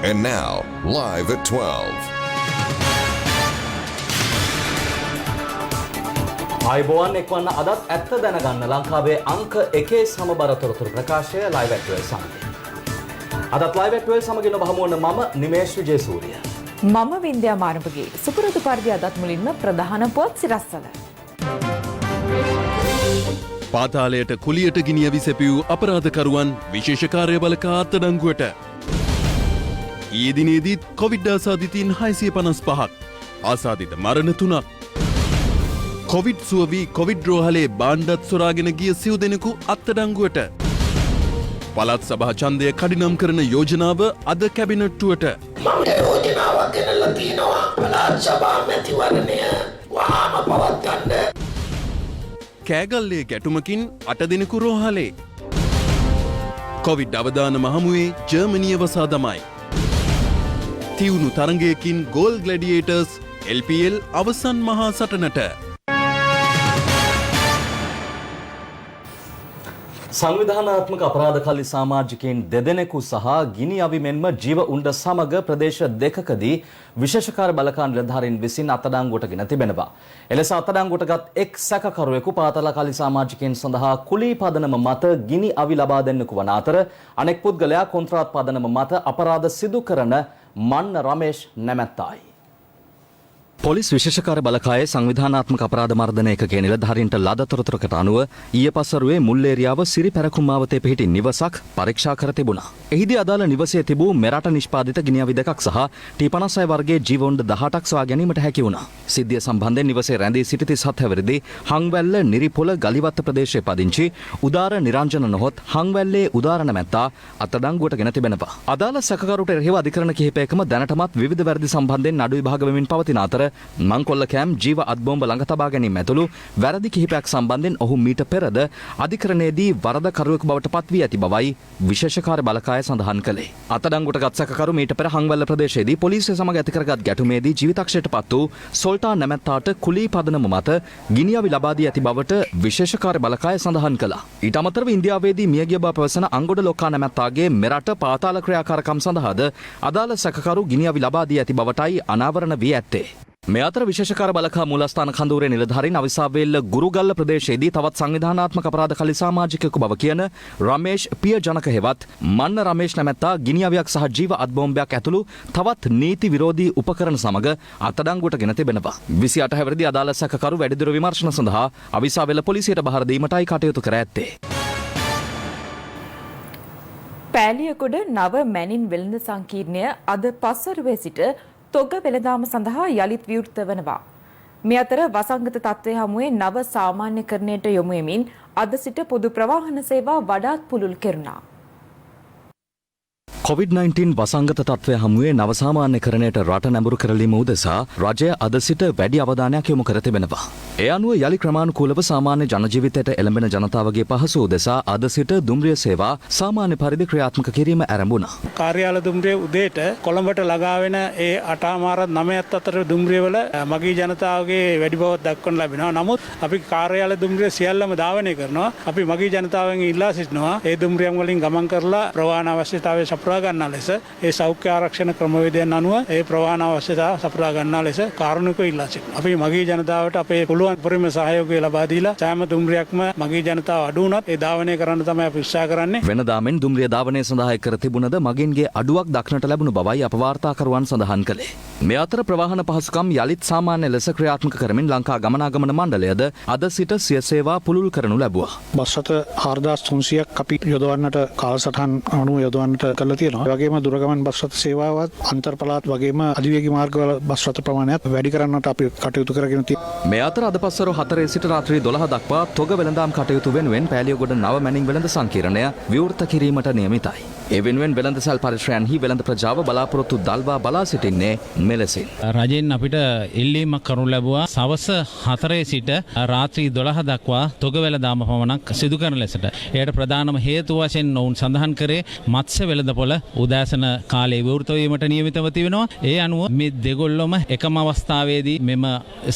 And now, live at 12. ආයුබෝවන් එක්වන්න අදත් ඇත්ත දැනගන්න ලංකාවේ අංක 1 සමබර තොරතුරු ප්‍රකාශය live at 12 සමග. අදත් live at 12 සමගින් ඔබ හමු වන මම නිමේෂ් විජේසූරිය. මම වින්ද්‍යා මානවගේ සුපුරුදු පරිදි අදත් මුලින්ම ප්‍රධාන පුවත් සිරස්වල. පාතාලයට කුලියට ගිනියවි සැපියූ අපරාධකරුවන් විශේෂ කාර්යබලකා අත්අඩංගුවට. ඊයේ දිනේදීත් කොවිඩ් ආසාදිතයින් 655ක් ආසාදිත මරණ 3ක්. කොවිඩ් සුව වී කොවිඩ් රෝහලේ බාණ්ඩත් සොරාගෙන ගිය සිව් දෙනෙකු අත්අඩංගුවට. පළාත් සභා ඡන්දය කඩිනම් කරන යෝජනාව අද කැබිනට්ටුවට. මට යෝජනාවක් ගෙනල්ලා තියෙනවා පළාත් සභා මැතිවරණය වහාම පවත්වන්න. කෑගල්ලේ ගැටුමකින් 8 දෙනෙකු රෝහලේ. කොවිඩ් අවදාන මහමුවේ ජර්මනිය වසා දමයි. තිවුණු තරගයකින් ගෝල් ග්ලැඩියේටර්ස් LPL අවසන් මහා සටනට. සංවිධානාත්මක අපරාධකාරී සමාජිකයින් දෙදෙනෙකු සහ ගිනි අවි මෙන්ම ජීව උණ්ඩ සමග ප්‍රදේශ දෙකකදී විශේෂකාර බලකාන් නිලධාරීන් විසින් අත්අඩංගුවට ගෙන තිබෙනවා. එලෙස අත්අඩංගුවටගත් එක් සැකකරුවෙකු පාතාලකාරී සමාජිකයින් සඳහා කුලී පදනම මත ගිනි අවි ලබා දෙන්නෙකු වන අතර අනෙක් පුද්ගලයා කොන්ත්‍රාත් පදනම මත අපරාධ සිදු කරන මන්න රමේෂ් නැමැත්තායි. පොලිස් විශේෂකාර බලකායේ සංවිධානාත්මක අපරාධ මර්දන ඒකකයේ නිලධාරීන්ට ලද තොරතුරකට අනුව ඊයේ පස්වරුවේ මුල්ලේරියාව සිරි පැරකුම් මාවතේ පිහිටි නිවසක් පරීක්ෂා කර තිබුණා. එහිදී අදාළ නිවසේ තිබූ මෙරට නිෂ්පාදිත ගිනි අවි දෙකක් සහ T56 වර්ගයේ ජීවොණ්ඩ 18ක් සොයා ගැනීමට හැකි වුණා. සිද්ධිය සම්බන්ධයෙන් නිවසේ රැඳී සිටි 37 හැවිරිදි හංවැල්ල නිරිපොළ ගලිවත්ත ප්‍රදේශයේ පදිංචි උදාර නිරංජන නොහොත් හංවැල්ලේ උදාර නැමැත්තා අත්අඩංගුවට ගෙන තිබෙනවා. අදාළ සැකකරුට එරෙහිව අධිකරණ කිහිපයකම දැනටමත් විවිධ වැරදි සම්බන්ධයෙන් නඩු විභාග වෙමින් පවතින අතර මංකොල්ල කෑම් ජීව අත්බෝම්බ ළඟ තබා ගැනීම ඇතුළු වැරදි කිහිපයක් සම්බන්ධයෙන් ඔහු මීට පෙරද අධිකරණයේදී වරදකරුවෙකු බවට පත් වී ඇති බවයි විශේෂකාර බලකාය සඳහන් කළේ. අත්අඩංගුවටගත් සැකකරු මීට පෙර හංවැල්ල ප්‍රදේශයේදී පොලිසිය සමග ඇති කරගත් ගැටුමේදී ජීවිතක්ෂයට පත් වූ සොල්ටා නැමැත්තාට කුලී පදනම මත ගිනි අවි ලබා දී ඇති බවට විශේෂකාර බලකාය සඳහන් කළා. ඊට අමතරව ඉන්දියාවේදී මියගිය බව පැවසෙන අංගොඩ ලොක්කා නැමැත්තාගේ මෙරට පාතාල ක්‍රියාකාරකම් සඳහාද අදාළ සැකකරු ගිනි අවි ලබා දී ඇති බවටයි අනාවරණ වී ඇත්තේ. මේ අතර විශේෂකාර බලකා මූලස්ථාන කඳවුරේ නිලධාරීන් අවිසාවේල්ල ගුරුගල්ල ප්‍රදේශයේදී තවත් සංවිධානාත්මක අපරාධකාරී සමාජිකයෙකු බව කියන රමේෂ් පියජනක හෙවත් මන්න රමේෂ් නැමැත්තා ගිනි අවියක් සහ ජීව අත්බෝම්බයක් ඇතුළු තවත් නීති විරෝධී උපකරණ සමග අත්අඩංගුවට ගෙන තිබෙනවා. 28 හැවිරිදි අදාළ සැකකරු වැඩිදුර විමර්ශන සඳහා අවිසාවේල්ල පොලිසියට බහර දීමටයි කටයුතු කර ඇත්තේ. පෑලියගොඩ නව මැනින් වෙළඳ සංකීර්ණය අද පස්වරුවේ සිට තොග වෙළඳාම සඳහා යළිත් විවෘත වනවා. මේ අතර වසංගත තත්ත්වය හමුවේ නව සාමාන්‍යකරණයට යොමු වෙමින් අද සිට පොදු ප්‍රවාහන සේවා වඩාත් පුළුල් කෙරුණා. COVID-19 වසංගත තත්ත්වය හමුවේ නව සාමාන්‍යකරණයට රට නැඹුරු කරලීම උදෙසා රජය අද සිට වැඩි අවධානයක් යොමු කර තිබෙනවා. ඒ අනුව යලි ක්‍රමානුකූලව සාමාන්‍ය ජනජීවිතයට එළඹෙන ජනතාවගේ පහසු උදෙසා අද සිට දුම්රිය සේවා සාමාන්‍ය පරිදි ක්‍රියාත්මක කිරීම ආරම්භුණා. කාර්යාල දුම්රිය උදේට කොළඹට ළඟා වෙන ඒ 8:09 අතර දුම්රිය වල මගී ජනතාවගේ වැඩි බවක් දක්වන්න ලැබෙනවා. නමුත් අපි කාර්යාල දුම්රිය සියල්ලම ධාවනය කරනවා. අපි මගී ජනතාවෙන් ඉල්ලා සිටිනවා ඒ දුම්රියන් වලින් ගමන් කරලා ප්‍රවාහන අවශ්‍යතාවය සපුරා ගන්නා ලෙස ඒ සෞඛ්‍ය ආරක්ෂණ ක්‍රමවේදයන් අනුව ඒ ප්‍රවාහන අවශ්‍යතාව සපුරා ගන්නා ලෙස කාරුණිකව ඉල්ලා සිටිනවා. අපි මගී ජනතාවට අපේ පුළුවන් පරිම සහයෝගය ලබා දීලා සෑම දුම්රියක්ම මගී ජනතාව අඩු වුණත් ඒ ධාවනය කරන්න තමයි අපි උත්සාහ කරන්නේ. වෙනදා මෙන් දුම්රිය ධාවනය සඳහා කර තිබුණද මගින්ගේ අඩුවක් දක්නට ලැබුණු බවයි අප වාර්තාකරුවන් සඳහන් කළේ. මේ අතර ප්‍රවාහන පහසුකම් යලිත් සාමාන්‍ය ලෙස ක්‍රියාත්මක කරමින් ලංකා ගමනාගමන මණ්ඩලයද අද සිට සිය සේවා පුළුල් කරනු ලැබුවා. බස් රථ 4300ක් අපි යොදවන්නට කාලසටහන් අනුව යොදවන්නට කරලා තියෙනවා. ඒ වගේම දුරගමන් බස් රථ සේවාවත් අන්තර් පළාත් වගේම අධිවේගී මාර්ගවල බස් රථ ප්‍රමාණයත් වැඩි කරන්නට අපි කටයුතු කරගෙන තියෙනවා. මේ අතර අද පස්වරු 4 සිට රාත්‍රී 12 දක්වා තොග වෙළඳාම් කටයුතු වෙනුවෙන් පෑලියගොඩ නව මැනින් වෙළඳ සංකීර්ණය විවෘත කිරීමට නියමිතයි. ඒ වෙනුවෙන් වෙළඳසල් පරිශ්‍රයන්හි වෙළඳ ප්‍රජාව බලාපොරොත්තු දල්වා බලා සිටින්නේ මෙලෙසින්. රජයෙන් අපිට ඉල්ලීමක් කරනු ලැබුවා සවස 4 සිට රාත්‍රී 12 දක්වා තොග වෙළඳාම පමණක් සිදු කරන ලෙසට. එයට ප්‍රධානම හේතු වශයෙන් ඔවුන් සඳහන් කරේ මත්ස්‍ය වෙළඳපොළ උදෑසන කාලේ විවෘත වීමට නියමිතව තිබෙනවා. ඒ අනුව මේ දෙගොල්ලොම එකම අවස්ථාවේදී මෙම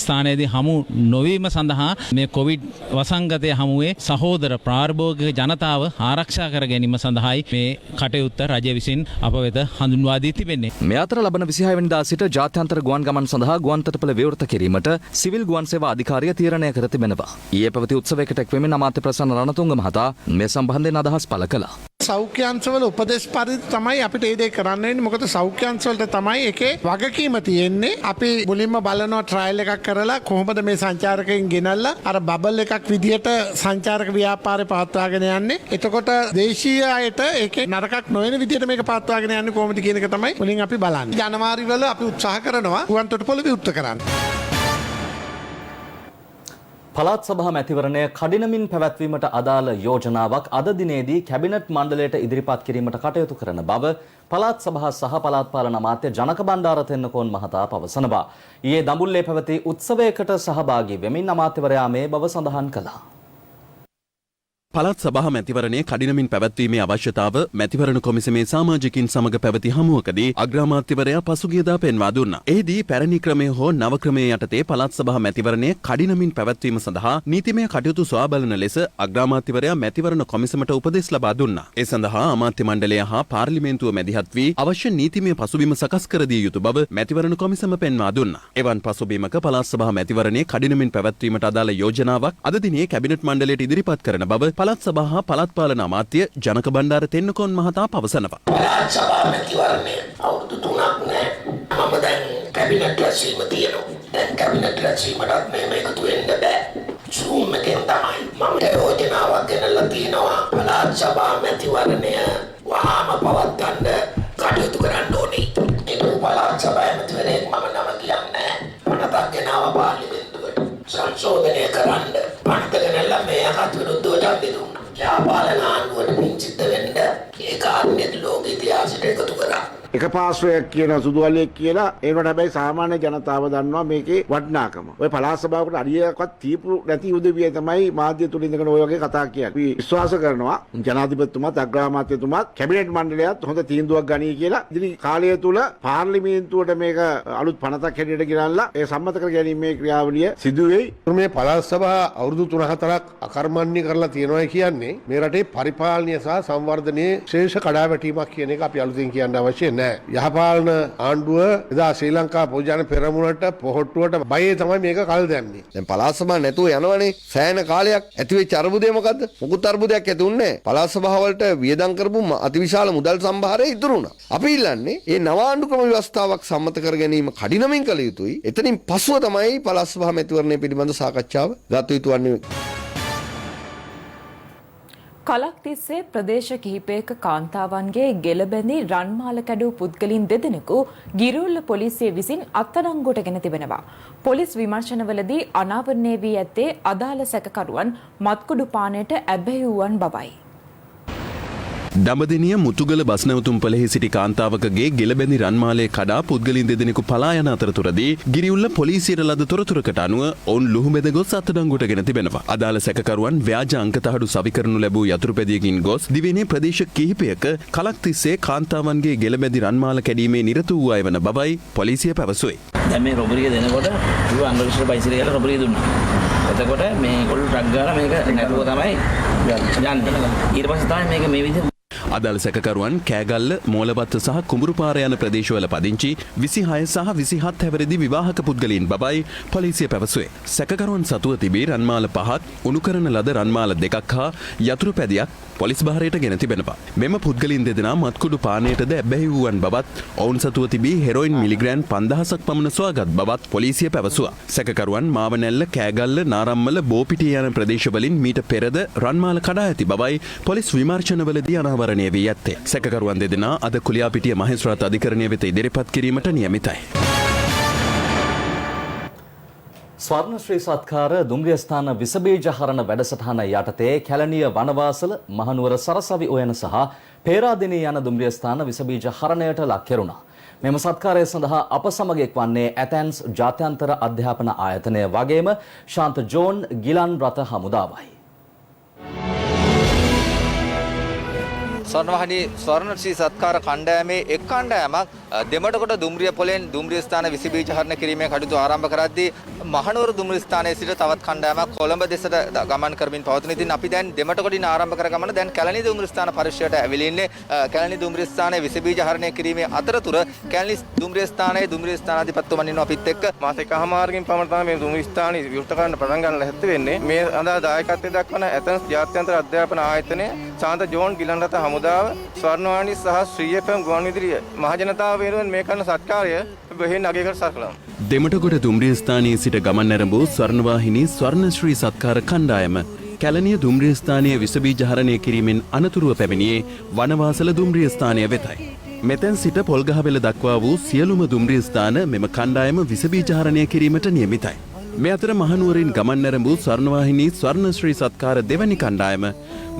ස්ථානයේදී හමු නොවීම සඳහා මේ කොවිඩ් වසංගතය හමුවේ සහෝදර ප්‍රාර්භෝගික ජනතාව ආරක්ෂා කර ගැනීම සඳහායි මේ කටයුත්ත රජය විසින් අප වෙත හඳුන්වා දී තිබෙන්නේ. මේ අතර ලබන 26 වෙනිදා සිට ජාත්‍යන්තර ගුවන් ගමන් සඳහා ගුවන් තොටුපළ විවෘත කිරීමට සිවිල් ගුවන් සේවා අධිකාරිය තීරණය කර තිබෙනවා. ඊයේ පැවති උත්සවයකට එක්වෙමින් අමාත්‍ය ප්‍රසන්න රණතුංග මහතා මේ සම්බන්ධයෙන් අදහස් පළ කළා. සෞඛ්‍යංශවල උපදෙස් පරිදි තමයි අපිට ඒ දේ කරන්න වෙන්නේ. මොකද සෞඛ්‍යංශවලට තමයි එකේ වගකීම තියෙන්නේ. අපි මුලින්ම බලනවා ට්‍රයල් එකක් කරලා කොහොමද මේ සංචාරකයන් ගෙනල්ලා අර බබල් එකක් විදියට සංචාරක ව්‍යාපාරය පවත්වාගෙන යන්නේ. එතකොට දේශීය අයට ඒකේ නරකක් නොවන විදියට මේක පවත්වාගෙන යන්නේ කොහොමද කියන එක තමයි මුලින් අපි බලන්නේ. ජනවාරි වල අපි උත්සාහ කරනවා ගුවන් තොටුපළ විවෘත කරන්න. පළාත් සභා මැතිවරණය කඩිනමින් පැවැත්වීමට අදාළ යෝජනාවක් අද දිනේදී කැබිනට් මණ්ඩලයට ඉදිරිපත් කිරීමට කටයුතු කරන බව පළාත් සභා සහ පළාත් පාලන අමාත්‍ය ජනක බණ්ඩාර තෙන්නකෝන් මහතා පවසනවා. ඊයේ දඹුල්ලේ පැවති උත්සවයකට සහභාගී වෙමින් අමාත්‍යවරයා මේ බව සඳහන් කළා. පළාත් සභා මැතිවරණය කඩිනමින් පැවැත්වීමේ අවශ්‍යතාව මැතිවරණ කොමිසමේ සමාජිකින් සමග පැවති හමුවකදී අග්‍රාමාත්‍යවරයා පසුගියදා පෙන්වා දුන්නා. එහිදී පැරණි ක්‍රමය හෝ නව ක්‍රමය යටතේ පළාත් සභා මැතිවරණය කඩිනමින් පැවැත්වීම සඳහා නීතිමය කටයුතු සොයා බලන ලෙස අග්‍රාමාත්‍යවරයා මැතිවරණ කොමිසමට උපදෙස් ලබා දුන්නා. ඒ සඳහා අමාත්‍ය මණ්ඩලය හා පාර්ලිමේන්තුව මැදිහත් වී අවශ්‍ය නීතිමය පසුබිම සකස් කර දිය යුතු බව මැතිවරණ කොමිසම පෙන්වා දුන්නා. එවන් පසුබිමක පළාත් සභා මැතිවරණය කඩිනමින් පැවැත්වීමට අදාළ යෝජනාවක් අද දිනේ කැබිනට් මණ්ඩලයට ඉදිරිපත් කරන බව පළාත් සභා හා පළාත් පාලන අමාත්‍ය ජනක බණ්ඩාර තෙන්නකෝන් මහතා පවසනවා. පළාත් සභා මැතිවරණය අවුරුදු 3ක් නෑ. මම දැන් කැබිනට් රැස්වීම තියෙනවා. දැන් කැබිනට් රැස්වීමටත් මේක එකතු වෙන්න බෑ. Zoom එකෙන් තමයි මම යෝජනාවක් ගෙනල්ලා තියෙනවා. පළාත් සභා මැතිවරණය වහාම පවත්වන්න කටයුතු කරන්න ඕනේ. ඒක පළාත් සභා මැතිවරණයක් මම නම කියන්නේ පනතක් ගෙනාව පාර්ලිමේන්තුවට සංශෝධනය කරන්න. පනත ගෙනල්ලා මේකට විරුද්ධව ඡන්දෙ දුන්නා. යාපාලන ආණ්ඩුවට පිංචිත වෙන්න ඒ කාරණේ ලෝක ඉතිහාසයට එකතු කරා. එක පාර්ශ්වයක් කියන සුදුවලියෙක් කියලා ඒකට හැබැයි සාමාන්‍ය ජනතාව දන්නවා මේකේ වටිනාකම. ඔය පළාත් සභාවකට අඩියක්වත් තීපු නැති උදවිය තමයි මාධ්‍ය තුල ඉඳගෙන ඔය වගේ කතා කියන්නේ. අපි විශ්වාස කරනවා ජනාධිපතිතුමාත් අග්‍රාමාත්‍යතුමාත් කැබිනට් මණ්ඩලයත් හොඳ තීන්දුවක් ගනී කියලා. ඉදිරි කාලය තුල පාර්ලිමේන්තුවට මේක අලුත් පනතක් හැටියට ගෙනල්ලා ඒ සම්මත කර ගැනීමේ ක්‍රියාවලිය සිදු වෙයි. මේ පළාත් සභා අවුරුදු 3-4ක් අකර්මණ්‍ය කරලා තියෙනවා කියන්නේ මේ රටේ පරිපාලනය සහ සංවර්ධනයේ ශේෂ කඩාවැටීමක් කියන එක අපි අලුතින් කියන්න අවශ්‍ය නැහැ. යහපාලන ආණ්ඩුව එදා ශ්‍රී ලංකා පොදුජන පෙරමුණට පොහොට්ටුවට බයේ තමයි මේක කල් දැම්මේ. දැන් පළාත් සභාව නැතුව යනවනේ. සෑහෙන කාලයක් ඇතිවෙච්ච අර්බුදය මොකද්ද? මුකුත් අර්බුදයක් ඇති උන්නේ නැහැ. පළාත් සභාව වලට වියදම් කරපු අතිවිශාල මුදල් සම්භාරය ඉතුරු වුණා. අපි ඉල්ලන්නේ මේ නව ආණ්ඩු ක්‍රම ව්‍යවස්ථාවක් සම්මත කර ගැනීම කඩිනමින් කළ යුතුයි. එතනින් පසුව තමයි පළාත් සභාව මැතිවරණය පිළිබඳ සාකච්ඡාව ගත යුතු වන්නේ. කලක් තිස්සේ ප්‍රදේශ කිහිපයක කාන්තාවන්ගේ ගෙලබැඳි රන්මාල කැඩූ පුද්ගලින් දෙදෙනෙකු ගිරුල්ල පොලිසිය විසින් අත්අඩංගුවට ගෙන තිබෙනවා. පොලිස් විමර්ශනවලදී අනාවරණය වී ඇත්තේ අදාළ සැකකරුවන් මත්කුඩු පානයට ඇබ්බැහි වූවන් බවයි. දඹදිනිය මුතුගල බස් නැවතුම්පලෙහි සිටි කාන්තාවකගේ ගෙලබැඳි රන්මාලේ කඩා පුද්ගලින් දෙදෙනෙකු පලා යන අතරතුරදී ගිරිඋල්ල පොලිසියට ලද තොරතුරකට අනුව ඔවුන් ලුහුබෙද ගොස් අත්අඩංගුවට ගෙන තිබෙනවා. අදාළ සැකකරුවන් ව්‍යාජ අංකතහඩු සවි කරනු ලැබූ යතුරුපැදියකින් ගොස් දිවයිනේ ප්‍රදේශ කිහිපයක කලක් තිස්සේ කාන්තාවන්ගේ ගෙලබැඳි රන්මාල කැඩීමේ නිරත වූ අය වන බවයි පොලිසිය පැවසුවේ. දැන් මේ රොබරිය දෙනකොට ඌ අංගවිශ්ව බයිසිකල් එකකට රොබරිය දුන්නා. එතකොට මේගොල්ලෝ ට්‍රක් ගාලා මේක නැතුව තමයි යන්නේ. ඊට පස්සේ තමයි මේක මේ විදිහට අදාළ සැකකරුවන් කෑගල්ල මෝලබත්ත සහ කුඹුරුපාර යන ප්‍රදේශවල පදිංචි 26 සහ 27 හැවිරිදි විවාහක පුද්ගලයන් බවයි පොලිසිය පැවසුවේ. සැකකරුවන් සතුව තිබී රන්මාල 5ක් උණු කරන ලද රන්මාල 2ක් හා යතුරු පැදියක් පොලිස් භාරයට ගෙන තිබෙනවා. මෙම පුද්ගලයන් දෙදෙනා මත්කුඩු පානයටද ඇබ්බැහි වූවන් බවත් ඔවුන් සතුව තිබී හෙරොයින් මිලිග්‍රෑම් 5000ක් පමණ සොයාගත් බවත් පොලිසිය පැවසුවා. සැකකරුවන් මාවනැල්ල කෑගල්ල නාරම්මල බෝපිටිය යන ප්‍රදේශවලින් මීට පෙරද රන්මාල කඩා ඇති බවයි පොලිස් විමර්ශනවලදී අනාවරණය වී ඇත්තේ. සැකකරුවන් දෙදෙනා අද කුලියාපිටිය මහේස්ත්‍රාත් අධිකරණය වෙත ඉදිරිපත් කිරීමට නියමිතයි. ස්වර්ණ ශ්‍රී සත්කාර දුම්රියස්ථාන විසබීජ හරණ වැඩසටහන යටතේ කැලණිය වනවාසල මහනුවර සරසවි උයන සහ පේරාදෙණිය යන දුම්රියස්ථාන විසබීජ හරණයට ලක් කෙරුණා. මෙම සත්කාරය සඳහා අප සමග එක්වන්නේ ඇතැන්ස් ජාත්‍යන්තර අධ්‍යාපන ආයතනය වගේම ශාන්ත ජෝන් ගිලන් රථ හමුදාවයි. ස්වර්ණවාහිනී ස්වර්ණ ශ්‍රී සත්කාර කණ්ඩායමේ එක් කණ්ඩායමක් දෙමටකොට දුම්රිය පොලෙන් දුම්රිය ස්ථාන විස බීජ හරණ කිරීමේ කටයුතු ආරම්භ කරද්දී මහනුවර දුම්රිය ස්ථානයේ සිට තවත් කණ්ඩායමක් කොළඹ දෙසට ගමන් කරමින් පවතින. ඉතින් අපි දැන් දෙමටකොටින් ආරම්භ කර ගමන දැන් කැලණි දුම්රිය ස්ථාන පරිශ්‍රයට ඇවිල්ලා ඉන්නේ. කැලණි දුම්රිය ස්ථානයේ විස බීජ හරණය කිරීමේ අතරතුර කැලණි දුම්රිය ස්ථානයේ දුම්රිය ස්ථානාධිපතිතුමන් ඉන්නවා අපිත් එක්ක. මාස එකමාරකින් පමණ තමයි මේ දුම්රිය ස්ථානයේ විවෘත කරන්න පටන් ගන්න ලැහැත්ති වෙන්නේ. මේ අදා දායකත්වයෙන් දක්වන ඇතන්ස් ජාත්‍යන්තර අධ්‍යාපන ආයතනය, ශාන්ත ජෝන් ගිලන්රත හමුදාව, ස්වර්ණවාහිනී සහ ශ්‍රී FM ගුවන්විදුලිය මහජනතාව වෙනුවෙන් මේ කරන සත්කාරය බෙහෙන් අගයකට සලකනවා. දෙමටගොඩ දුම්රිය ස්ථානයේ සිට ගමන් ඇරඹූ ස්වර්ණවාහිනී ස්වර්ණ ශ්‍රී සත්කාර කණ්ඩායම කැලණිය දුම්රිය ස්ථානයේ විස බීජ හරණය කිරීමෙන් අනතුරුව පැමිණියේ වනවාසල දුම්රිය ස්ථානය වෙතයි. මෙතැන් සිට පොල්ගහවෙල දක්වා වූ සියලුම දුම්රිය ස්ථාන මෙම කණ්ඩායම විස බීජ හරණය කිරීමට නියමිතයි. මේ අතර මහනුවරින් ගමන් ඇරඹූ ස්වර්ණවාහිනී ස්වර්ණ ශ්‍රී සත්කාර දෙවැනි කණ්ඩායම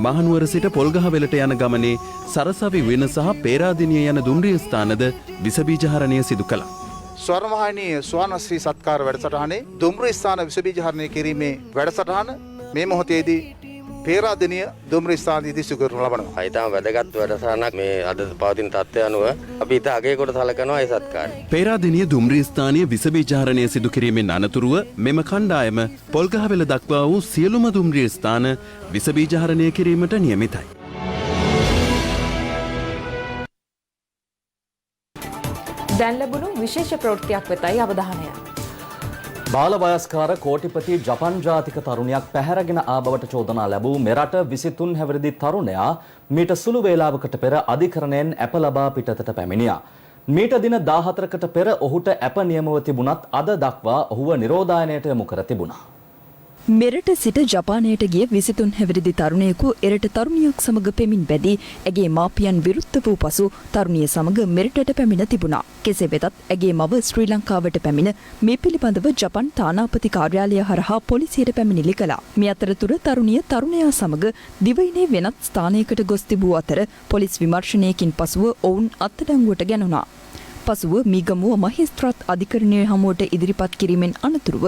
මහනුවර සිට පොල්ගහවෙලට යන ගමනේ සරසවි වෙන සහ පේරාදෙණිය යන දුම්රිය ස්ථානද විස බීජ හරණය සිදු කළා. ස්වර්ණවාහිනී ස්වර්ණ ශ්‍රී සත්කාර වැඩසටහනේ දුම්රිය ස්ථාන විස බීජ හරණය කිරීමේ වැඩසටහන මේ මොහොතේදී පේරාදෙණිය දුම්රිය ස්ථානයේදී සිදු කරනු ලබනවා. ඊටම වැදගත් වැඩසටහනක් මේ අද පවතින තත්ත්වය අනුව අපි ඊට අගයකට සලකනවා ඒ සත්කාරය. පේරාදෙණිය දුම්රිය ස්ථානයේ විස බීජ හරණය සිදු කිරීමෙන් අනතුරුව මෙම කණ්ඩායම පොල්ගහවෙල දක්වා වූ සියලුම දුම්රිය ස්ථාන විස බීජ හරණය කිරීමට නියමිතයි. දැන් ලැබුණු විශේෂ ප්‍රවෘත්තියක් වෙතයි අවධානය. බාල වයස්කාර කෝටිපති ජපන් ජාතික තරුණියක් පැහැරගෙන ආ බවට චෝදනා ලැබූ මෙරට 23 හැවිරිදි තරුණයා මීට සුළු වේලාවකට පෙර අධිකරණයෙන් ඇප ලබා පිටතට පැමිණියා. මීට දින 14කට පෙර ඔහුට ඇප නියමව තිබුණත් අද දක්වා ඔහුව නිරෝධායනයට යොමු කර තිබුණා. මෙරට සිට ජපානයට ගිය 23 හැවිරිදි තරුණයෙකු එරට තරුණියක් සමග පෙමින් බැදී ඇගේ මාපියන් විරුද්ධ වූ පසු තරුණිය සමග මෙරටට පැමිණ තිබුණා. කෙසේ වෙතත් ඇගේ මව ශ්‍රී ලංකාවට පැමිණ මේ පිළිබඳව ජපන් තානාපති කාර්යාලය හරහා පොලිසියට පැමිණිලි කළා. මේ අතරතුර තරුණිය තරුණයා සමග දිවයිනේ වෙනත් ස්ථානයකට ගොස් තිබූ අතර පොලිස් විමර්ශනයකින් පසුව ඔවුන් අත්අඩංගුවට ගැනුණා. පසුව මීගමුව මහේස්ත්‍රාත් අධිකරණය හමුවට ඉදිරිපත් කිරීමෙන් අනතුරුව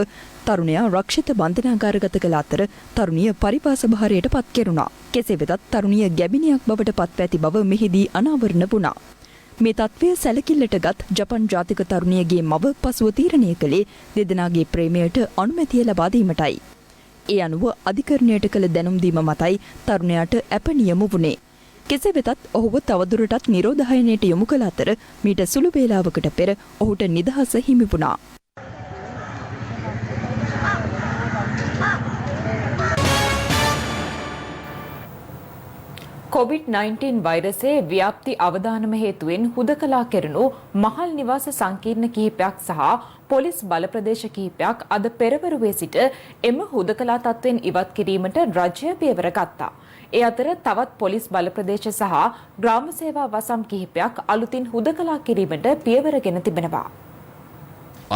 තරුණයා රක්ෂිත බන්ධනාගාරගත කළ අතර තරුණිය පරිපාස භාරයට පත් කෙරුණා. කෙසේ වෙතත් තරුණිය ගැබිනියක් බවට පත්ව ඇති බව මෙහිදී අනාවරණ වුණා. මේ තත්ත්වය සැලකිල්ලට ගත් ජපන් ජාතික තරුණියගේ මව පසුව තීරණය කළේ දෙදෙනාගේ ප්‍රේමයට අනුමැතිය ලබා දීමටයි. ඒ අනුව අධිකරණයට කළ දැනුම් දීම මතයි තරුණයාට ඇප නියම වුණේ. කෙසේ වෙතත් ඔහුව තවදුරටත් නිරෝධායනයට යොමු කළ අතර මීට සුළු වේලාවකට පෙර ඔහුට නිදහස හිමි වුණා. COVID-19 වෛරසයේ ව්‍යාප්ති අවදානම හේතුවෙන් හුදකලා කෙරෙනු මහල් නිවාස සංකීර්ණ කිහිපයක් සහ පොලිස් බල ප්‍රදේශ කිහිපයක් අද පෙරවරුවේ සිට එම හුදකලා තත්ත්වයෙන් ඉවත් කිරීමට රජය පියවර ගත්තා. ඒ අතර තවත් පොලිස් බල ප්‍රදේශ සහ ග්‍රාම සේවා වසම් කිහිපයක් අලුතින් හුදකලා කිරීමට පියවරගෙන තිබෙනවා.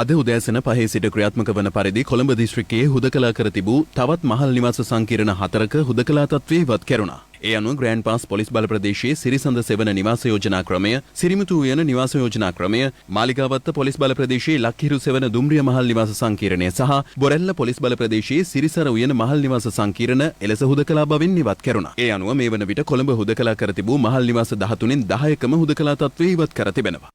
අද උදෑසන 5 සිට ක්‍රියාත්මක වන පරිදි කොළඹ දිස්ත්‍රික්කයේ හුදකලා කර තිබූ තවත් මහල් නිවාස සංකීර්ණ 4ක හුදකලා තත්ත්වය ඉවත් කෙරුණා. ඒ අනුව ග්‍රෑන්ඩ් පාස් පොලිස් බල ප්‍රදේශයේ සිරිසඳ සෙවන නිවාස යෝජනා ක්‍රමය, සිරිමුතු යන නිවාස යෝජනා ක්‍රමය, මාලිගාවත්ත පොලිස් බල ප්‍රදේශයේ ලක්හිරු සෙවන දුම්රිය මහල් නිවාස සංකීර්ණය සහ බොරැල්ල පොලිස් බල ප්‍රදේශයේ සිරිසර උයන මහල් නිවාස සංකීර්ණ එලෙස හුදකලා බවින් ඉවත් කෙරුණා. ඒ අනුව මේ වන විට කොළඹ හුදකලා කර තිබූ මහල් නිවාස 13න් 10කම හුදකලා තත්ත්වය ඉවත් කර තිබෙනවා.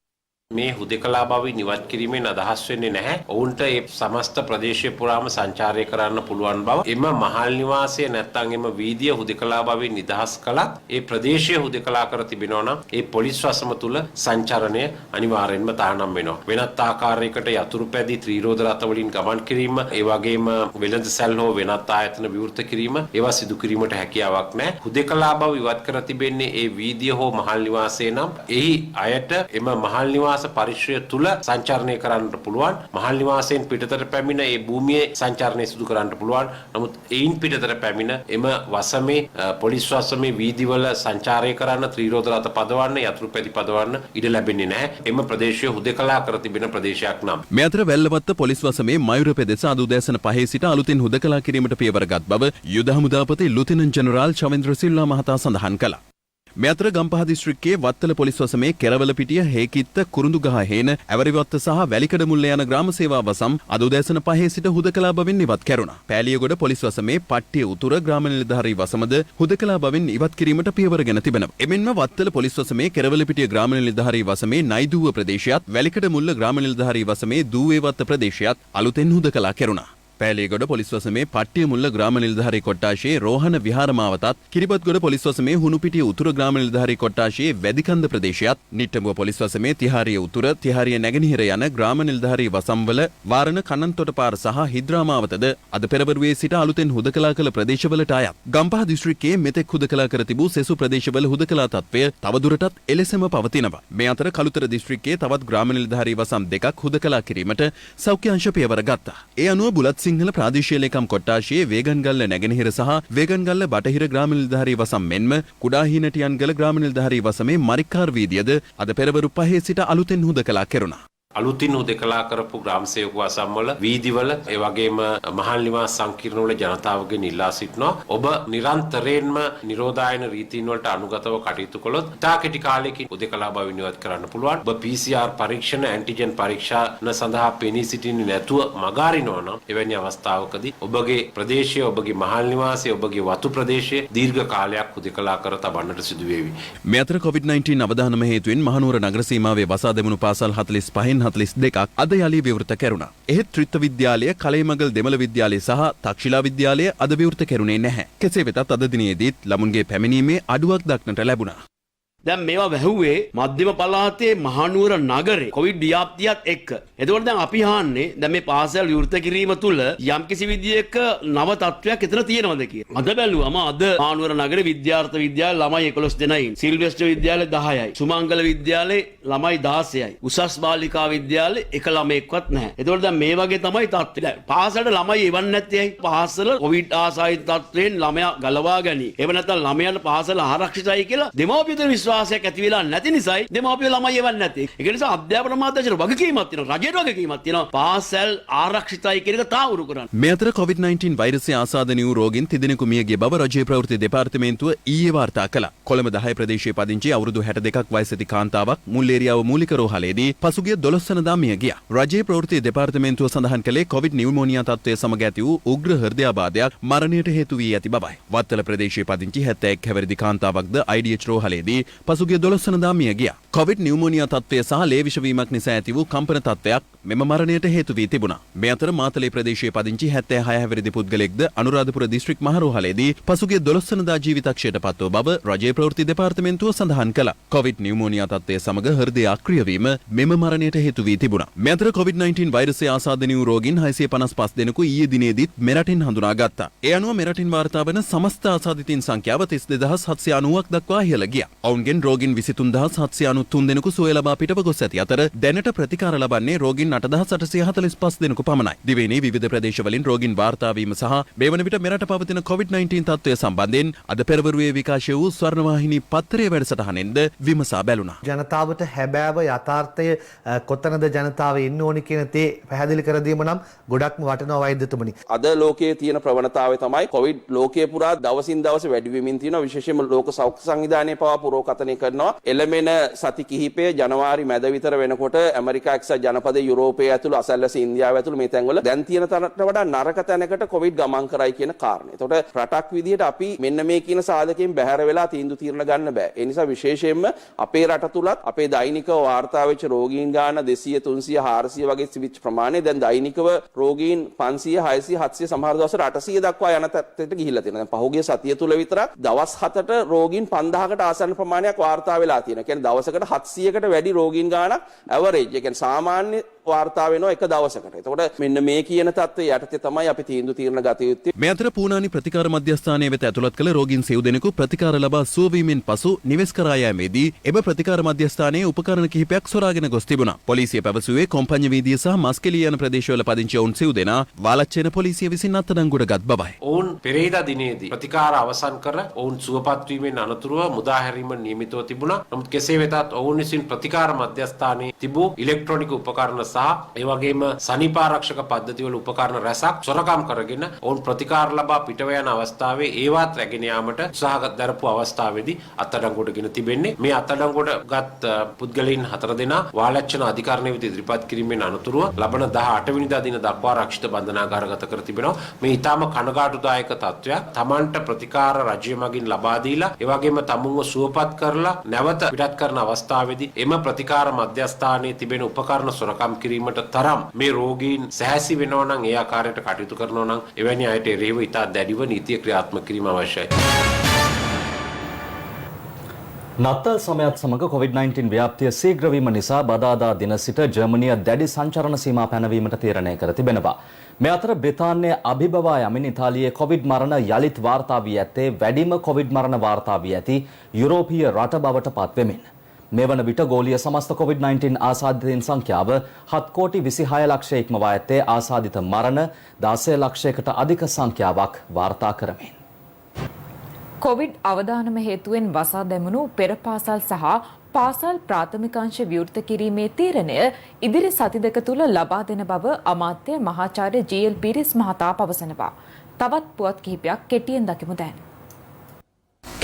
මේ හුදකලා බවින් ඉවත් කිරීමෙන් අදහස් වෙන්නේ නැහැ. ඔවුන්ට ඒ සමස්ත ප්‍රදේශය පුරාම සංචාරය කරන්න පුළුවන් බව. එම මහල් නිවාසය නැත්නම් එම වීදිය හුදකලා බවින් නිදහස් කළත් ඒ ප්‍රදේශය හුදකලා කර තිබෙනවා නම් ඒ පොලිස් වසම තුල සංචාරණය අනිවාර්යෙන්ම තහනම් වෙනවා. වෙනත් ආකාරයකට යතුරු පැදි ත්‍රිරෝද රථ වලින් ගමන් කිරීම, ඒ වගේම වෙළඳ සැල් හෝ වෙනත් ආයතන විවෘත කිරීම ඒවා සිදු කිරීමට හැකියාවක් නැහැ. හුදකලා බව ඉවත් කර තිබෙන්නේ ඒ වීදිය හෝ මහල් නිවාසය නම් එහි අයට එම මහල් නිවාස පරිශ්‍රය තුල සංචාරණය කරන්නට පුළුවන්. මහල් නිවාසයෙන් පිටතට පැමිණ ඒ භූමියේ සංචාරණය සිදු කරන්නට පුළුවන්. නමුත් එයින් පිටතට පැමිණ එම වසමේ පොලිස් වසමේ වීදිවල සංචාරය කරන්න, ත්‍රිරෝද රථ පදවන්න, යතුරු පැදි පදවන්න ඉඩ ලැබෙන්නේ නැහැ. එම ප්‍රදේශය හුදකලා කර තිබෙන ප්‍රදේශයක් නම්. මේ අතර වැල්ලවත්ත පොලිස් වසමේ මයුර පෙදෙස අද උදෑසන 5 සිට අලුතින් හුදකලා කිරීමට පියවරගත් බව යුද හමුදාපති ලුතිනන්ට් ජෙනරාල් චවෙන්ද්‍ර සිල්වා මහතා සඳහන් කළා. මේ අතර ගම්පහ දිස්ත්‍රික්කයේ වත්තල පොලිස් වසමේ කෙරවලපිටිය හේකිත්ත කුරුඳුගහ හේන ඇවරිවත්ත සහ වැලිකඩමුල්ල යන ග්‍රාම සේවා වසම් අද උදෑසන 5 සිට හුදකලා බවින් ඉවත් කෙරුණා. පෑලියගොඩ පොලිස් වසමේ පට්ටිය උතුර ග්‍රාම නිලධාරී වසමද හුදකලා බවින් ඉවත් කිරීමට පියවරගෙන තිබෙනවා. එමෙන්ම වත්තල පොලිස් වසමේ කෙරවලපිටිය ග්‍රාම නිලධාරී වසමේ නයිදුව ප්‍රදේශයත් වැලිකඩමුල්ල ග්‍රාම නිලධාරී වසමේ දූවේවත්ත ප්‍රදේශයත් අලුතෙන් හුදකලා කෙරුණා. පෑලියගොඩ පොලිස් වසමේ පට්ටිය මුල්ල ග්‍රාම නිලධාරී කොට්ටාශයේ රෝහණ විහාරමාවතත් කිරිබත්ගොඩ පොලිස් වසමේ හුණුපිටිය උතුර ග්‍රාම නිලධාරී කොට්ටාශයේ වැදිකන්ද ප්‍රදේශයත් නිට්ටඹුව පොලිස් වසමේ තිහාරිය උතුර තිහාරිය නැගෙනහිර යන ග්‍රාම නිලධාරී වසම්වල වාරණ කන්නන්තොට පාර සහ හිද්‍රාමාවතද අද පෙරවරුවේ සිට අලුතෙන් හුදකලා කළ ප්‍රදේශවලට අයත්. ගම්පහ දිස්ත්‍රික්කයේ මෙතෙක් හුදකලා කර තිබූ සෙසු ප්‍රදේශවල හුදකලා තත්ත්වය තවදුරටත් එලෙසම පවතිනවා. මේ අතර කළුතර දිස්ත්‍රික්කයේ තවත් ග්‍රාම නිලධාරී වසම් දෙකක් හුදකලා කිරීමට සෞඛ්‍ය අංශ පියවර ගත්තා. ඒ අනුව බුලත් සිංහල ප්‍රාදේශීය ලේකම් කොට්ටාශයේ වේගන්ගල්ල නැගෙනහිර සහ වේගන්ගල්ල බටහිර ග්‍රාම නිලධාරී වසම් මෙන්ම කුඩා හීනටියන්ගල ග්‍රාම නිලධාරී වසමේ මරික්කාර් වීදියද අද පෙරවරු 5 සිට අලුතෙන් හුදකලා කෙරුණා. අලුතින් හුදකලා කරපු ග්‍රාම සේවක වසම්වල වීදිවල ඒ වගේම මහල් නිවාස සංකීර්ණවල ජනතාවගෙන් ඉල්ලා සිටිනවා ඔබ නිරන්තරයෙන්ම නිරෝධායන රීතීන් වලට අනුගතව කටයුතු කළොත් තා කෙටි කාලයකින් හුදකලා බව විනිවිද කරන්න පුළුවන්. ඔබ PCR පරීක්ෂණ ඇන්ටිජන් පරීක්ෂණ සඳහා පෙනී සිටින්නේ නැතුව මගහරිනවා නම් එවැනි අවස්ථාවකදී ඔබගේ ප්‍රදේශය ඔබගේ මහල් නිවාසය ඔබගේ වතු ප්‍රදේශයේ දීර්ඝ කාලයක් හුදකලා කර තබන්නට සිදු වේවි. මේ අතර COVID-19 අවදානම හේතුවෙන් මහනුවර නගර සීමාවේ වසා දෙමුණු පාසල් 45 42ක් අද යලි විවෘත කෙරුණා. එහෙත් ත්‍රිත්ව විද්‍යාලය, කලේමගල් දෙමළ විද්‍යාලය සහ තක්ෂිලා විද්‍යාලය අද විවෘත කෙරුණේ නැහැ. කෙසේ වෙතත් අද දිනේදීත් ළමුන්ගේ පැමිණීමේ අඩුවක් දක්නට ලැබුණා. දැන් මේවා වැහුවේ මධ්‍යම පළාතේ මහනුවර නගරේ කොවිඩ් ව්‍යාප්තියත් එක්ක. එතකොට දැන් අපි අහන්නේ දැන් මේ පාසල් විවෘත කිරීම තුළ යම්කිසි විදියක නව තත්වයක් එතන තියෙනවද කියලා. අද බැලුවම අද මහනුවර නගරේ විද්‍යාර්ථ විද්‍යාල ළමයි 11 දෙනයි. සිල්වෙස්ටර් විද්‍යාලය 10යි. සුමංගල විද්‍යාලයේ ළමයි 16යි. උසස් බාලිකා විද්‍යාලයේ එක ළමයෙක්වත් නැහැ. එතකොට දැන් මේ වගේ තමයි තත්ත්වය. දැන් පාසලට ළමයි එවන්නේ නැත්තේ ඇයි? පාසල කොවිඩ් ආසාදිත තත්ත්වයෙන් ළමයා ගලවා ගනි. එහෙම නැත්නම් ළමයාට පාසල ආරක්ෂිතයි කියලා දෙමව්පියෝ විශ්වාසයක් ඇති වෙලා නැති නිසායි දෙමාපියෝ ළමයි එවන්නේ නැත්තේ. ඒක නිසා අධ්‍යාපන අමාත්‍යාංශයට වගකීමක් තියෙනවා. රජයට වගකීමක් තියෙනවා. පාසල් ආරක්ෂිතයි කියන එක තාවුරු කරන්න. මේ අතර COVID-19 වෛරසය ආසාදනය වූ රෝගීන් 3 දෙනෙකු මිය ගිය බව රජයේ ප්‍රවෘත්ති දෙපාර්තමේන්තුව ඊයේ වාර්තා කළා. කොළඹ 10 ප්‍රදේශයේ පදිංචි අවුරුදු 62ක් වයස ඇති කාන්තාවක් මුල් ඒරියාව මූලික රෝහලේදී පසුගිය 12 වෙනිදා මිය ගියා. රජයේ ප්‍රවෘත්ති දෙපාර්තමේන්තුව සඳහන් කළේ COVID නියුමෝනියා තත්ත්වය සමග ඇති වූ උග්‍ර හෘදයාබාධයක් මරණයට හේතු වී ඇති බවයි. වත්තල ප්‍රදේශයේ පදිංචි 71 හැවිරිදි කාන්තාවක්ද IDH රෝහලේදී පසුගිය 12 වෙනිදා මිය ගියා. COVID නියුමෝනියා තත්ත්වය සහ ලේ විෂවීමක් නිසා ඇති වූ කම්පන තත්ත්වයක් මෙම මරණයට හේතු වී තිබුණා. මේ අතර මාතලේ ප්‍රදේශයේ පදිංචි 76 හැවිරිදි පුද්ගලෙක්ද අනුරාධපුර දිස්ත්‍රික් මහරෝහලේදී පසුගිය 12 වෙනිදා ජීවිතක්ෂයට පත් වූ බව රජයේ ප්‍රවෘත්ති දෙපාර්තමේන්තුව සඳහන් කළා. COVID නියුමෝනියා තත්ත්වය සමග හෘදය අක්‍රිය වීම මෙම මරණයට හේතු වී තිබුණා. මේ අතර COVID-19 වෛරසය ආසාදනය වූ රෝගීන් 655 දෙනෙකු ඊයේ දිනේදීත් මෙරටින් හඳුනාගත්තා. ඒ අනුව මෙරටින් වාර්තා වන සමස්ත ආසාදිතයින් සංඛ්‍යාව 32790ක් දක්වා ඉහළ ගියා. ඔවුන්ගෙන් රෝගීන් 23793 දෙනෙකු සුවය ලබා පිටව ගොස් ඇති අතර දැනට ප්‍රතිකාර ලබන්නේ රෝගීන් 8845 දෙනෙකු පමණයි. දිවයිනේ විවිධ ප්‍රදේශවලින් රෝගීන් වාර්තා වීම සහ මේ වන විට මෙරට පවතින COVID-19 තත්ත්වය සම්බන්ධයෙන් අද පෙරවරුවේ විකාශය වූ ස්වර්ණවාහිනී පත්තරයේ වැඩසටහනෙන්ද විමසා බැලුණා. ජනතාවට හැබෑව යථාර්ථය කොතනද ජනතාව ඉන්න ඕනි කියන තේ පැහැදිලි කර දීම නම් ගොඩක්ම වටිනවා වෛද්‍යතුමනි. අද ලෝකයේ තියෙන ප්‍රවණතාවය තමයි කොවිඩ් ලෝකයේ පුරා දවසින් දවස වැඩි වෙමින් තියෙනවා. විශේෂයෙන්ම ලෝක සෞඛ්‍ය සංවිධානය පවා පුරෝකථනය කරනවා. එළමෙන සති කිහිපය ජනවාරි මැද විතර වෙනකොට ඇමරිකා එක්සත් ජනපදයේ යුරෝපයේ ඇතුළු අසල්වැසි ඉන්දියාව ඇතුළු මේ තැන්වල දැන් තියෙන තරමට වඩා නරක තැනකට කොවිඩ් ගමන් කරයි කියන කාරණේ. එතකොට රටක් විදිහට අපි මෙන්න මේ කියන සාධකයෙන් බැහැර වෙලා තීන්දුව తీරන ගන්න බෑ. ඒ නිසා විශේෂයෙන්ම අපේ රට තුලත් අපේ දෛනිකව වාර්තා වෙච්ච රෝගීන් ගාන 200 300 400 වගේ සිවිච් ප්‍රමාණය දැන් දෛනිකව රෝගීන් 500 600 700 සමහර දවස්වල 800 දක්වා යන තත්ත්වයට ගිහිල්ලා තියෙනවා. දැන් පහුගිය සතිය තුල විතරක් දවස් 7ට රෝගීන් 5000කට ආසන්න ප්‍රමාණයක් වාර්තා වෙලා තියෙනවා. කියන්නේ දවසකට 700කට වැඩි රෝගීන් ගානක් ඇවරේජ්. ඒ කියන්නේ සාමාන්‍ය වාර්තා වෙනවා එක දවසකට. එතකොට මෙන්න මේ කියන තත්ත්වය යටතේ තමයි අපි තීන්දුව తీරන ගත යුත්තේ. මේ අතර පූනානි ප්‍රතිකාර මධ්‍යස්ථානයේ වෙත ඇතුළත් කළ රෝගීන් 7 දෙනෙකු ප්‍රතිකාර ලබා සුව වීමෙන් පසු නිවෙස් කරා යෑමේදී එම ප්‍රතිකාර මධ්‍යස්ථානයේ උපකරණ කිහිපයක් සොරාගෙන ගොස් තිබුණා. පොලිසිය පැවසුවේ කොම්පඤ්ඤ වීදිය සහ මස්කෙලිය යන ප්‍රදේශවල පදිංචි වුන් 7 දෙනා වාලච්චේන පොලිසිය විසින් අත්අඩංගුවට ගත් බවයි. ඔවුන් පෙරේදා දිනේදී ප්‍රතිකාර අවසන් කර ඔවුන් සුවපත් වීමෙන් අනතුරුව මුදා හැරීම නියමිතව තිබුණා. නමුත් කෙසේ වෙතත් ඔවුන් විසින් ප්‍රතිකාර මධ්‍යස්ථානයේ තිබූ ඉලෙක්ට්‍රොනික උපකරණ සහ ඒ වගේම සනීපාරක්ෂක පද්ධතිවල උපකරණ රැසක් සොරකම් කරගෙන ඔවුන් ප්‍රතිකාර ලබා පිටව යන අවස්ථාවේ ඒවත් රැගෙන යාමට උත්සාහ දරපු අවස්ථාවේදී අත්අඩංගුවට ගෙන තිබෙන්නේ. මේ අත්අඩංගුවට ගත් පුද්ගලයන් 4 දෙනා වාලච්චන අධිකරණය වෙත ඉදිරිපත් කිරීමෙන් අනතුරුව ලබන 18 වෙනිදා දින දක්වා ආරක්ෂිත බන්ධනාගාරගත කර තිබෙනවා. මේ ඊටාම කනගාටුදායක තත්ත්වයක්. තමන්ට ප්‍රතිකාර රජය මගින් ලබා දීලා ඒ වගේම තමුන්ව සුවපත් කරලා නැවත පිටත් කරන අවස්ථාවේදී එම ප්‍රතිකාර මධ්‍යස්ථානයේ තිබෙන උපකරණ සොරකම් කිරීමට තරම් මේ රෝගීන් සැහැසි වෙනවා නම් ඒ ආකාරයට කටයුතු කරනවා නම් එවැනි අයට එරෙහිව ඉතා දැඩිව නීතිය ක්‍රියාත්මක කිරීම අවශ්‍යයි. නත්තල් සමයත් සමග COVID-19 ව්‍යාප්තිය ශීඝ්‍ර වීම නිසා බදාදා දින සිට ජර්මනිය දැඩි සංචරණ සීමා පැනවීමට තීරණය කර තිබෙනවා. මේ අතර බ්‍රිතාන්‍යයේ අභිබවා යමින් ඉතාලියේ කොවිඩ් මරණ යලිත් වාර්තා වී ඇත්තේ වැඩිම කොවිඩ් මරණ වාර්තා වී ඇති යුරෝපීය රට බවට පත්වෙමින්. මේ වන විට ගෝලීය සමස්ත COVID-19 ආසාදිතයින් සංඛ්‍යාව 7 කෝටි 26 ලක්ෂය ඉක්මවා ඇත්තේ ආසාදිත මරණ 16 ලක්ෂයකට අධික සංඛ්‍යාවක් වාර්තා කරමින්. කොවිඩ් අවදානම හේතුවෙන් වසා දැමුණු පෙර පාසල් සහ පාසල් ප්‍රාථමිකාංශ විවෘත කිරීමේ තීරණය ඉදිරි සති දෙක තුළ ලබා දෙන බව අමාත්‍ය මහාචාර්ය ජී.එල්. පීරිස් මහතා පවසනවා. තවත් පුවත් කිහිපයක් කෙටියෙන් දකිමු දැන්.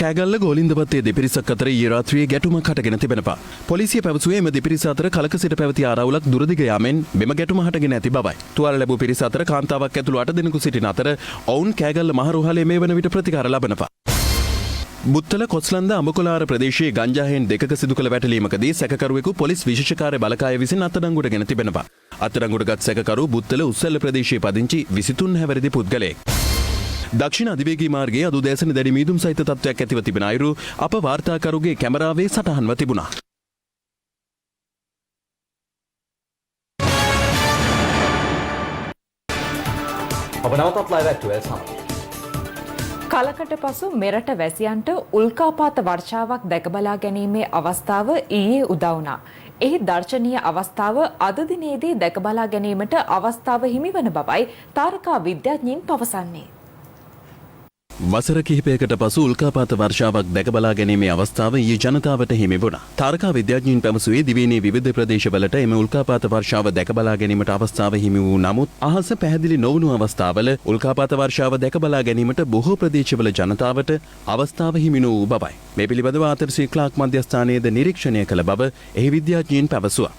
කෑගල්ල ගෝලින්දපත්තේ දෙපිරිසක් අතර ඊ රාත්‍රියේ ගැටුමක් හටගෙන තිබෙනවා. පොලිසිය පැවසුවේ එම දෙපිරිස අතර කලක සිට පැවති ආරවුලක් දුරදිග යාමෙන් මෙම ගැටුම හටගෙන ඇති බවයි. තුවාල ලැබූ පිරිස අතර කාන්තාවක් ඇතුළු 8 දෙනෙකු සිටින අතර ඔවුන් කෑගල්ල මහරෝහලේ මේ වන විට ප්‍රතිකාර ලබනවා. බුත්තල කොස්ලන්ද අඹකොලාර ප්‍රදේශයේ ගංජාහෙන් දෙකක සිදු කළ වැටලීමකදී සැකකරුවෙකු පොලිස් විශේෂකාර්ය බලකාය විසින් අත්අඩංගුවට ගෙන තිබෙනවා. අත්අඩංගුවටගත් සැකකරු බුත්තල උස්සල්ල ප්‍රදේශයේ පදිංචි 23 හැවිරිදි පුද්ගලයෙක්. දක්ෂිණ අධිවේගී මාර්ගයේ අද උදෑසන දැඩි මීදුම් සහිත තත්ත්වයක් ඇතිව තිබෙන අයුරු අප වාර්තාකරුගේ කැමරාවේ සටහන්ව තිබුණා. ඔබ නවතත් ලයිව් ඇක්ටුවල් සමග කලකට පසු මෙරට වැසියන්ට උල්කාපාත වර්ෂාවක් දැකබලා ගැනීමේ අවස්ථාව ඊයේ උදා වුණා. එහි දර්ශනීය අවස්ථාව අද දිනේදී දැකබලා ගැනීමට අවස්ථාව හිමිවන බවයි තාරකා විද්‍යාඥයින් පවසන්නේ. වසර කිහිපයකට පසු උල්කාපාත වර්ෂාවක් දැකබලා ගැනීමේ අවස්ථාව ඊයේ ජනතාවට හිමි වුණා. තාරකා විද්‍යාඥයින් පැවසුවේ දිවයිනේ විවිධ ප්‍රදේශවලට එම උල්කාපාත වර්ෂාව දැකබලා ගැනීමට අවස්ථාව හිමි වූ නමුත් අහස පැහැදිලි නොවුණු අවස්ථාවල උල්කාපාත වර්ෂාව දැකබලා ගැනීමට බොහෝ ප්‍රදේශවල ජනතාවට අවස්ථාව හිමි නොවූ බවයි. මේ පිළිබඳව ආතර් ක්ලාක් මධ්‍යස්ථානයේද නිරීක්ෂණය කළ බව එහි විද්‍යාඥයින් පැවසුවා.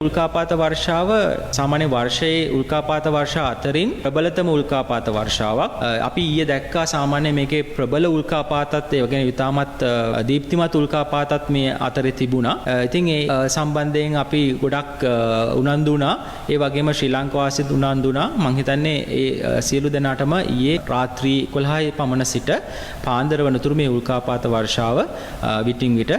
උල්කාපාත වර්ෂාව සාමාන්‍ය වර්ෂයේ උල්කාපාත වර්ෂා අතරින් ප්‍රබලතම උල්කාපාත වර්ෂාවක්. අපි ඊයේ දැක්කා සාමාන්‍ය මේකේ ප්‍රබල උල්කාපාතත් ඒ වගේම ඉතාමත් දීප්තිමත් උල්කාපාතත් මේ අතරේ තිබුණා. ඉතින් ඒ සම්බන්ධයෙන් අපි ගොඩක් උනන්දු වුණා. ඒ වගේම ශ්‍රී ලංකාවාසීත් උනන්දු වුණා. මම හිතන්නේ ඒ සියලු දෙනාටම ඊයේ රාත්‍රී 11 පමණ සිට පාන්දර වනතුරු මේ උල්කාපාත වර්ෂාව විටින් විට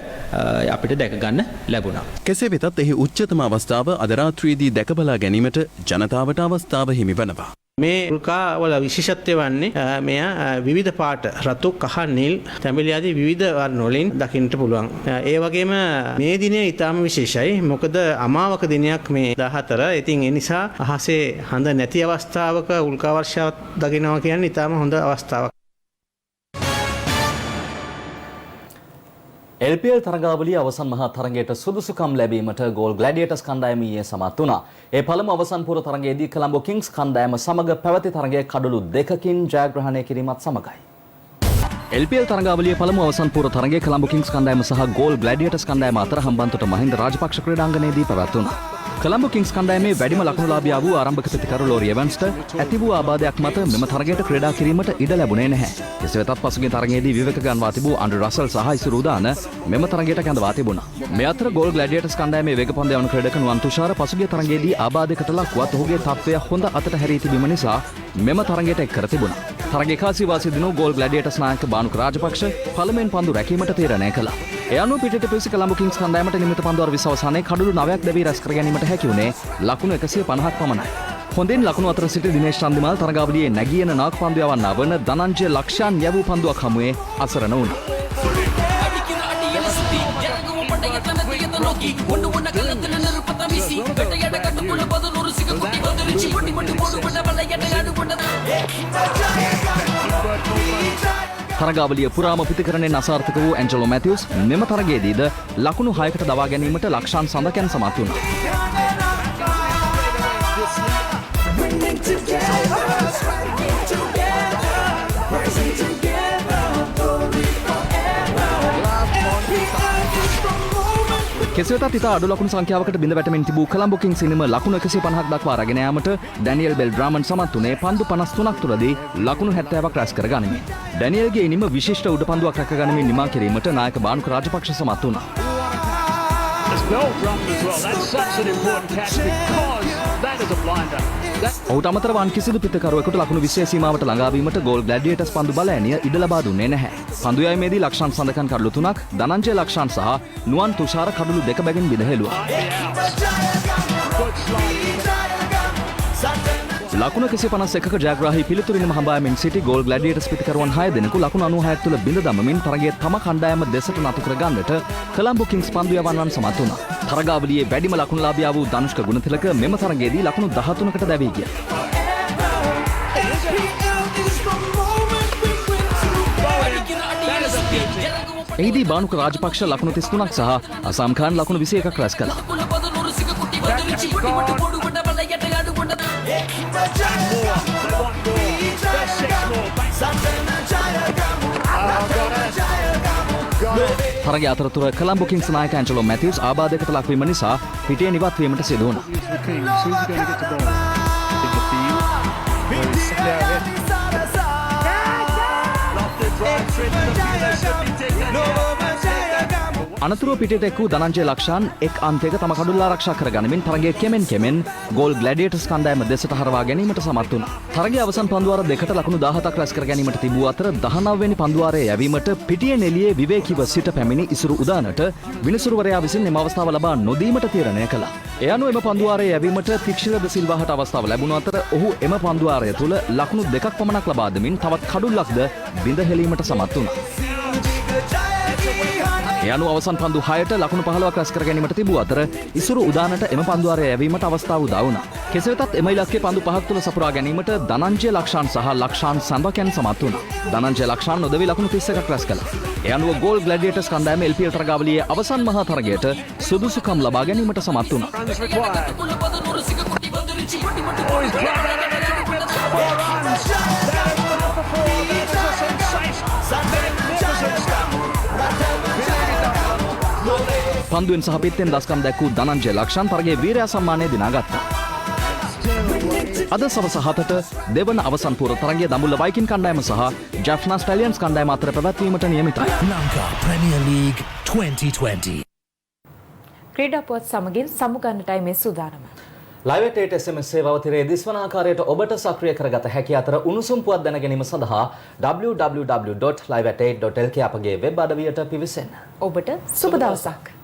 අපිට දැක ගන්න ලැබුණා. කෙසේ වෙතත් එහි උච්චතම අවස්ථාව අද රාත්‍රියේදී දැකබලා ගැනීමට ජනතාවට අවස්ථාව හිමි වනවා. මේ උල්කාවල විශේෂත්වය වන්නේ මෙය විවිධ පාට රතු කහ නිල් තැඹිලි ආදී විවිධ වර්ණ වලින් දකින්නට පුළුවන්. ඒ වගේම මේ දිනය ඊටාම විශේෂයි. මොකද අමාවක දිනයක් මේ 14. ඉතින් ඒ නිසා අහසේ හඳ නැති අවස්ථාවක උල්කා වර්ෂාවක් දකිනවා කියන්නේ ඊටාම හොඳ අවස්ථාවක්. LPL තරගාවලිය අවසන් මහා තරගයට සුදුසුකම් ලැබීමට ගෝල් ග්ලැඩියටර්ස් කණ්ඩායම ඊයේ සමත් වුණා. ඒ පළමු අවසන් පුර තරගයේදී කොළඹ කිංස් කණ්ඩායම සමග පැවති තරගයේ කඩලු දෙකකින් ජයග්‍රහණය කිරීමත් සමගයි. LPL තරගාවලිය පළමු අවසන් පුර තරගයේ කොළඹ කිංස් කණ්ඩායම සහ ගෝල් ග්ලැඩියටර්ස් කණ්ඩායම අතර හම්බන්තොට මහින්ද රාජපක්ෂ ක්‍රීඩාංගණයේදී පැවැත්වුණා. කොළඹ කිංස් කණ්ඩායමේ වැඩිම ලකුණුලාභියා වූ ආරම්භක ප්‍රතිකරු ලෝරි එවන්ස්ට ඇති වූ ආබාධයක් මත මෙම තරගයට ක්‍රීඩා කිරීමට ඉඩ ලැබුණේ නැහැ. කෙසේ වෙතත් පසුගිය තරගයේදී විවේක ගන්වා තිබූ අන්ඩ්‍රු රසල් සහ ඉසුරු උදාන මෙම තරගයට කැඳවා තිබුණා. මේ අතර ගෝල් ග්ලැඩියටර්ස් කණ්ඩායමේ වේගපන්දු යවන ක්‍රීඩක නුවන් තුෂාර පසුගිය තරගයේදී ආබාධයකට ලක්වත් ඔහුගේ තත්ත්වය හොඳ අතට හැරී තිබීම නිසා මෙම තරගයට එක් කර තිබුණා. තරගයේ කාසිය වාසී දිනු ගෝල් ග්ලැඩියටර්ස් නායක බානුක රාජපක්ෂ පළමුවෙන් පන්දු රැකීමට තීරණය කළා. ඒ අනුව පිටට පිවිසි කොළඹ කිංස් කණ්ඩායමට නිමිත පන්දු 20 අවසානයේ කඩලු 9ක් දැවී රැස් කර ගැනීමට හැකි වුණේ ලකුණු 150ක් පමණයි. හොඳින් ලකුණු අතර සිට දිනේෂ් චන්දිමාල් තරගාවලියේ නැගී එන නාක් පන්දු යවන්න වන ධනංජය ලක්ෂයන් යවූ පන්දුවක් හමුවේ අසරණ වුණා. තරගාවලිය පුරාම පිතිකරණයෙන් අසාර්ථක වූ ඇන්ජලෝ මැතිව්ස් මෙම තරගයේදීද ලකුණු 6කට දවා ගැනීමට ලක්ෂාන් සඳකැන් සමත් වුණා. කෙසේතත් ඉතා අඩු ලකුණු සංඛ්‍යාවකට බිඳ වැටෙමින් තිබූ කොලම්බෝ කිංස් ඉනිම ලකුණු 150ක් දක්වා අරගෙන යාමට ඩැනියල් බෙල්ඩ්‍රාමන් සමත් වුණේ පන්දු 53ක් තුලදී ලකුණු 70ක් රැස් කර ගනිමින්. ඩැනියල්ගේ ඉනිම විශිෂ්ට උඩ පන්දුවක් රැක ගනිමින් නිමා කිරීමට නායක බානුක රාජපක්ෂ සමත් වුණා. ඔහුට අමතරව අන් කිසිදු පිතකරුවෙකුට ලකුණු 20 සීමාවට ළඟාවීමට ගෝල් ග්ලැඩියේටර්ස් පන්දු බලෑනිය ඉඩ ලබා දුන්නේ නැහැ. පන්දු යෑමේදී ලක්ෂාන් සඳකන් කඩලු 3ක්, ධනංජය ලක්ෂාන් සහ නුවන් තුෂාර කඩලු 2 බැගින් විදහෙළුවා. ලකුණු 151ක ජයග්‍රාහී පිළිතුරින්ම හඹායමින් සිටි ගෝල් ග්ලැඩියේටර්ස් පිතකරුවන් 6 දෙනෙකු ලකුණු 96ක් තුල බිඳ දමමින් තරගයේ තම කණ්ඩායම දෙසට නතු කර ගන්නට කොලම්බෝ කිංස් පන්දු යවන්නන් සමත් වුණා. තරගාවලියේ වැඩිම ලකුණුලාභියා වූ ධනුෂ්ක ගුණතිලක මෙම තරගයේදී ලකුණු 13කට දැවී ගියා. එහිදී බානුක රාජපක්ෂ ලකුණු 33ක් සහ අසම් ખાන් ලකුණු 21ක් රැස් කළා. තරගය අතරතුර කොලම්බෝ කිංස් නායක ඇන්ජලෝ මැතිව්ස් ආබාධයකට ලක්වීම නිසා පිටියෙන් ඉවත් වීමට සිදු වුණා. අනතුරුව පිටට එක් වූ ධනංජය ලක්ෂාන් එක් අන්තයක තම කඩුල්ල ආරක්ෂා කර ගනිමින් තරගයේ කෙමෙන් ගෝල් ග්ලැඩියේටර්ස් කණ්ඩායම දෙසට හරවා ගැනීමට සමත් වුණා. තරගයේ අවසන් පන්දුවාර දෙකට ලකුණු 17ක් රැස් කර ගැනීමට තිබූ අතර 19 වෙනි පන්දුවාරයේ යැවීමට පිටියෙන් එළියේ විවේකීව සිට පැමිණි ඉසුරු උදානට විනිසුරුවරයා විසින් එම අවස්ථාව ලබා නොදීමට තීරණය කළා. ඒ අනුව එම පන්දුවාරයේ යැවීමට තික්ෂිර ද සිල්වාහට අවස්ථාව ලැබුණු අතර ඔහු එම පන්දුවාරය තුල ලකුණු 2ක් පමණක් ලබා දෙමින් තවත් කඩුල්ලක්ද බිඳ හෙලීමට සමත් වුණා. ඒ අනුව අවසන් පන්දු 6ට ලකුණු 15ක් රැස් කර ගැනීමට තිබූ අතර ඉසුරු උදානට එම පන්දුවාරය යැවීමට අවස්ථාව උදා වුණා. කෙසේ වෙතත් එම ඉලක්කයේ පන්දු 5ක් තුල සපුරා ගැනීමට ධනංජය ලක්ෂාන් සහ ලක්ෂාන් සන්වකයන් සමත් වුණා. ධනංජය ලක්ෂාන් නොදෙවි ලකුණු 31ක් රැස් කළා. ඒ අනුව ගෝල් ග්ලැඩියේටර්ස් කණ්ඩායම LPL තරගාවලියේ අවසන් මහා තරගයට සුදුසුකම් ලබා ගැනීමට සමත් වුණා. පන්දුවෙන් සහ පිත්තෙන් දස්කම් දැක්වූ ධනංජය ලක්ෂාන් තරගයේ වීරයා සම්මානය දිනාගත්තා. අද සවස 7ට දෙවන අවසන් පූර්ව තරගය දඹුල්ල වයිකින් කණ්ඩායම සහ ජැෆ්නා ස්ටැලියන්ස් කණ්ඩායම අතර පැවැත්වීමට නියමිතයි. Lanka premier league 2020. ක්‍රීඩා පුවත් සමගින් සමුගන්නටයි මේ සූදානම. ලයිව් 8 SMS සේවාව තිරේ දිස්වන ආකාරයට ඔබට සක්‍රිය කරගත හැකි අතර උණුසුම් පුවත් දැන ගැනීම සඳහා www.live8.lk අපගේ වෙබ් අඩවියට පිවිසෙන්න. ඔබට සුබ දවසක්.